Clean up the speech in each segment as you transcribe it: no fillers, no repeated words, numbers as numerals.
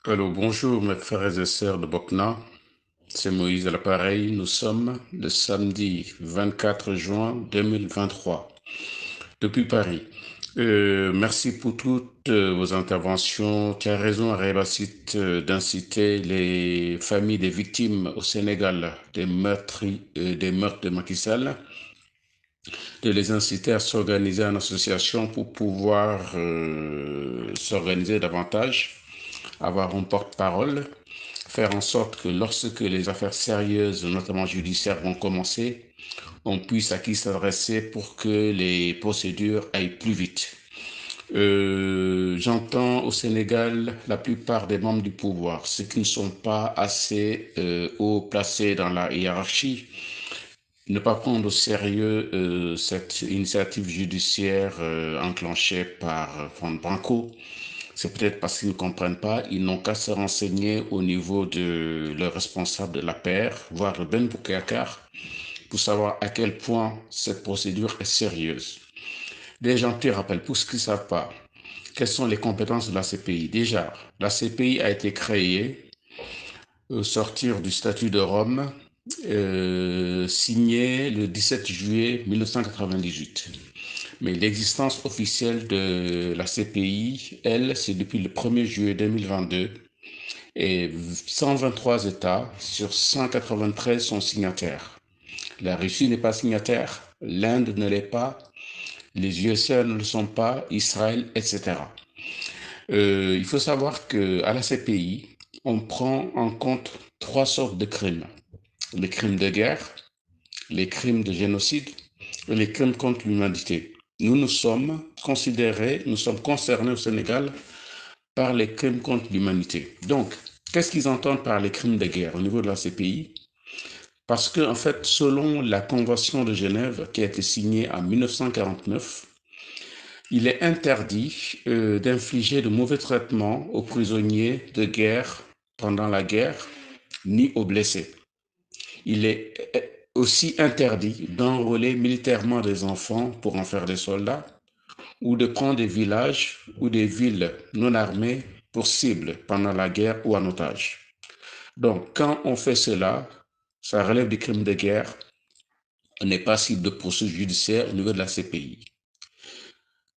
Alors bonjour mes frères et sœurs de Bokna, c'est Moïse à l'appareil. Nous sommes le samedi 24 juin 2023 depuis Paris. Merci pour toutes vos interventions. Tu as raison, Arabacite, d'inciter les familles des victimes au Sénégal des meurtres de Macky Sall, de les inciter à s'organiser en association pour pouvoir s'organiser davantage, avoir un porte-parole, faire en sorte que lorsque les affaires sérieuses, notamment judiciaires, vont commencer, on puisse à qui s'adresser pour que les procédures aillent plus vite. J'entends au Sénégal la plupart des membres du pouvoir, ceux qui ne sont pas assez haut placés dans la hiérarchie, ne pas prendre au sérieux cette initiative judiciaire enclenchée par Juan Branco. C'est peut-être parce qu'ils ne comprennent pas, ils n'ont qu'à se renseigner au niveau de leur responsable de la paire, voire le Ben Boukakar, pour savoir à quel point cette procédure est sérieuse. Des gens qui rappellent, pour ceux qui ne savent pas, quelles sont les compétences de la CPI. Déjà, la CPI a été créée au sortir du statut de Rome, signé le 17 juillet 1998. Mais l'existence officielle de la CPI, elle, c'est depuis le 1er juillet 2022 et 123 États sur 193 sont signataires. La Russie n'est pas signataire, l'Inde ne l'est pas, les USA ne le sont pas, Israël, etc. Il faut savoir qu'à la CPI, on prend en compte trois sortes de crimes. Les crimes de guerre, les crimes de génocide et les crimes contre l'humanité. Nous sommes considérés, nous sommes concernés au Sénégal par les crimes contre l'humanité. Donc, qu'est-ce qu'ils entendent par les crimes de guerre au niveau de la CPI? Parce que, en fait, selon la Convention de Genève qui a été signée en 1949, il est interdit d'infliger de mauvais traitements aux prisonniers de guerre pendant la guerre, ni aux blessés. Il est aussi interdit d'enrôler militairement des enfants pour en faire des soldats ou de prendre des villages ou des villes non armées pour cible pendant la guerre ou en otage. Donc, quand on fait cela, ça relève du crime de guerre, on n'est pas cible de poursuites judiciaires au niveau de la CPI.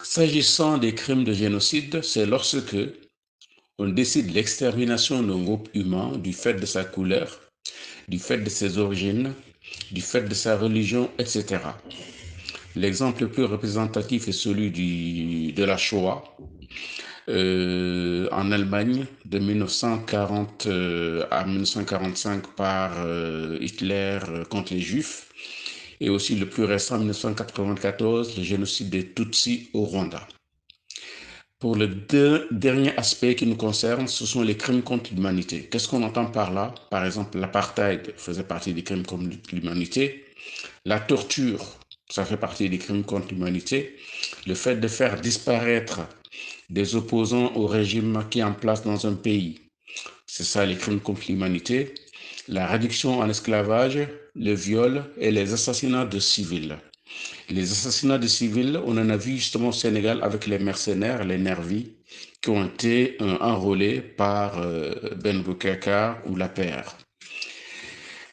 S'agissant des crimes de génocide, c'est lorsque on décide l'extermination d'un groupe humain du fait de sa couleur, du fait de ses origines, du fait de sa religion, etc. L'exemple le plus représentatif est celui de la Shoah en Allemagne de 1940 à 1945 par Hitler contre les Juifs, et aussi le plus récent, 1994, le génocide des Tutsis au Rwanda. Pour le dernier aspect qui nous concerne, ce sont les crimes contre l'humanité. Qu'est-ce qu'on entend par là? Par exemple, l'apartheid faisait partie des crimes contre l'humanité. La torture, ça fait partie des crimes contre l'humanité. Le fait de faire disparaître des opposants au régime qui est en place dans un pays, c'est ça les crimes contre l'humanité. La réduction en esclavage, le viol et les assassinats de civils. Les assassinats de civils, on en a vu justement au Sénégal avec les mercenaires, les nervis, qui ont été enrôlés par Ben Boukakar ou la paire.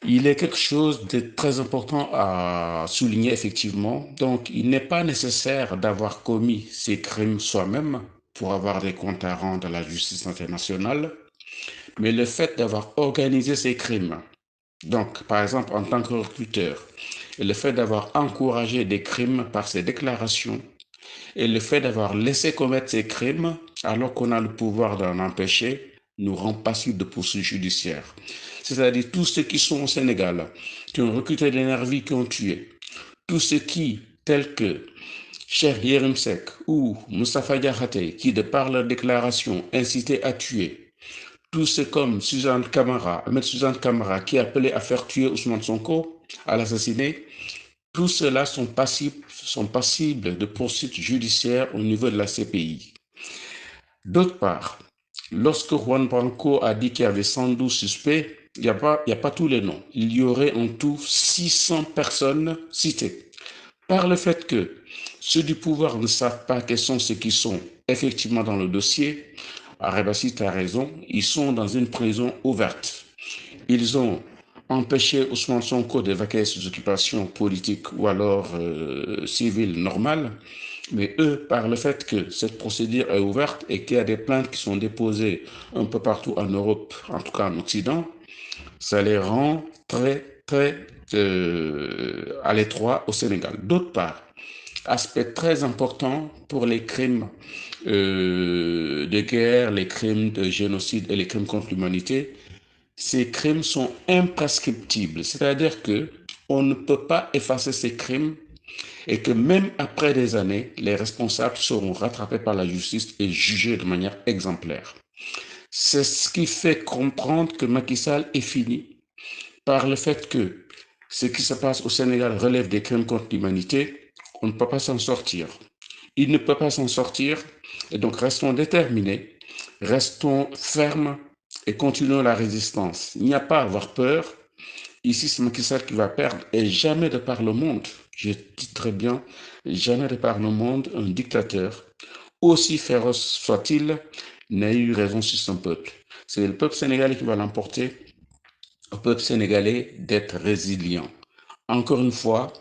Il est quelque chose de très important à souligner effectivement. Donc, il n'est pas nécessaire d'avoir commis ces crimes soi-même pour avoir des comptes à rendre à la justice internationale, mais le fait d'avoir organisé ces crimes, donc par exemple en tant que recruteur, et le fait d'avoir encouragé des crimes par ses déclarations, et le fait d'avoir laissé commettre ces crimes alors qu'on a le pouvoir d'en empêcher, nous rend passibles de poursuites judiciaires. C'est-à-dire tous ceux qui sont au Sénégal, qui ont recruté des nervis, qui ont tué, tous ceux qui, tels que Cheikh Yérim Seck ou Moustapha Diakhaté, qui de par leur déclaration incitaient à tuer, tous ceux comme Suzanne Camara, Ahmed Suzanne Camara, qui appelait à faire tuer Ousmane Sonko, à l'assassiner, tous ceux-là sont passibles de poursuites judiciaires au niveau de la CPI. D'autre part, lorsque Juan Branco a dit qu'il y avait 112 suspects, il n'y a pas tous les noms. Il y aurait en tout 600 personnes citées. Par le fait que ceux du pouvoir ne savent pas quels sont ceux qui sont effectivement dans le dossier, Arabassi, tu as raison, ils sont dans une prison ouverte. Ils ont empêché Ousmane Sonko d'évacuer ses occupations politiques ou alors civiles normales. Mais eux, par le fait que cette procédure est ouverte et qu'il y a des plaintes qui sont déposées un peu partout en Europe, en tout cas en Occident, ça les rend très à l'étroit au Sénégal. D'autre part, aspect très important pour les crimes de guerre, les crimes de génocide et les crimes contre l'humanité, ces crimes sont imprescriptibles, c'est-à-dire que on ne peut pas effacer ces crimes et que même après des années, les responsables seront rattrapés par la justice et jugés de manière exemplaire. C'est ce qui fait comprendre que Macky Sall est fini par le fait que ce qui se passe au Sénégal relève des crimes contre l'humanité. On ne peut pas s'en sortir. Il ne peut pas s'en sortir et donc restons déterminés, restons fermes et continuons la résistance. Il n'y a pas à avoir peur. Ici, c'est Macky Sall qui va perdre et jamais de par le monde, je dis très bien, jamais de par le monde, un dictateur, aussi féroce soit-il, n'a eu raison sur son peuple. C'est le peuple sénégalais qui va l'emporter, au peuple sénégalais d'être résilient. Encore une fois,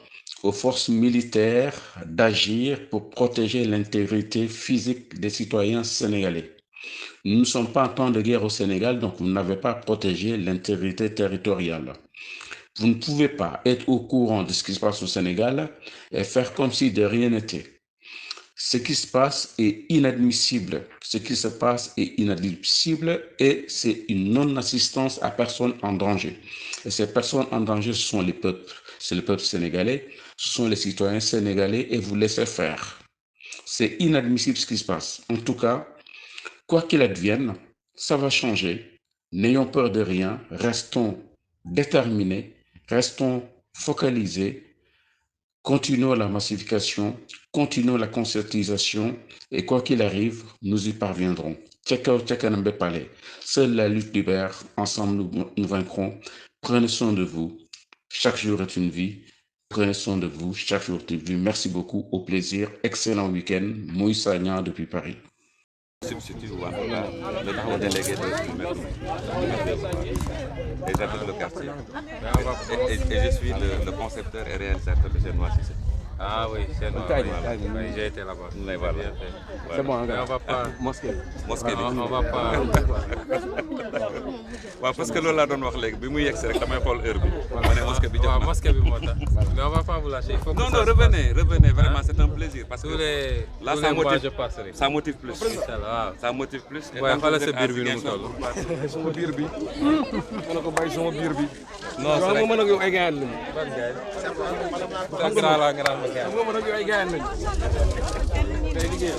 aux forces militaires d'agir pour protéger l'intégrité physique des citoyens sénégalais. Nous ne sommes pas en temps de guerre au Sénégal, donc vous n'avez pas à protéger l'intégrité territoriale. Vous ne pouvez pas être au courant de ce qui se passe au Sénégal et faire comme si de rien n'était. Ce qui se passe est inadmissible. Ce qui se passe est inadmissible et c'est une non-assistance à personne en danger. Et ces personnes en danger, ce sont les peuples. C'est le peuple sénégalais, ce sont les citoyens sénégalais et vous laissez faire. C'est inadmissible ce qui se passe. En tout cas, quoi qu'il advienne, ça va changer. N'ayons peur de rien, restons déterminés, restons focalisés, continuons la massification, continuons la conscientisation et quoi qu'il arrive, nous y parviendrons. Seule la lutte libère, ensemble nous vaincrons. Prenez soin de vous. Chaque jour est une vie. Prenez soin de vous. Chaque jour est une vie. Merci beaucoup. Au plaisir. Excellent week-end. Moïse Sagnan depuis Paris. Substitut ou en tout cas le délégué de des habitants de quartier. Et je suis le concepteur et réalisateur de Genoa Cissé. Ah oui, c'est noir. Oui, j'ai été là-bas. Voilà. C'est bon, on va pas. Mosquée bi. On va pas. waaw parce que loolu laa doon wax léegi bi muy yegg si rek damay xool heure bi. ma ne mosquée bi jot na. Mosquée bi moo tax. Mais on va pas vous lâcher. Non, revenez, vraiment, c'est un plaisir. Parce que là, ça motive plus. Ça motive plus. waaye xoolal sa biir bi nu mu toll. sama biir bi. ma ne ko bàyyi sama biir bi. non c'est vrai nga mën ak yow ay gaañ lañu. ban gaay. Grand la grand. nga mën ak yow ay gaañ lañu. tey liggéey.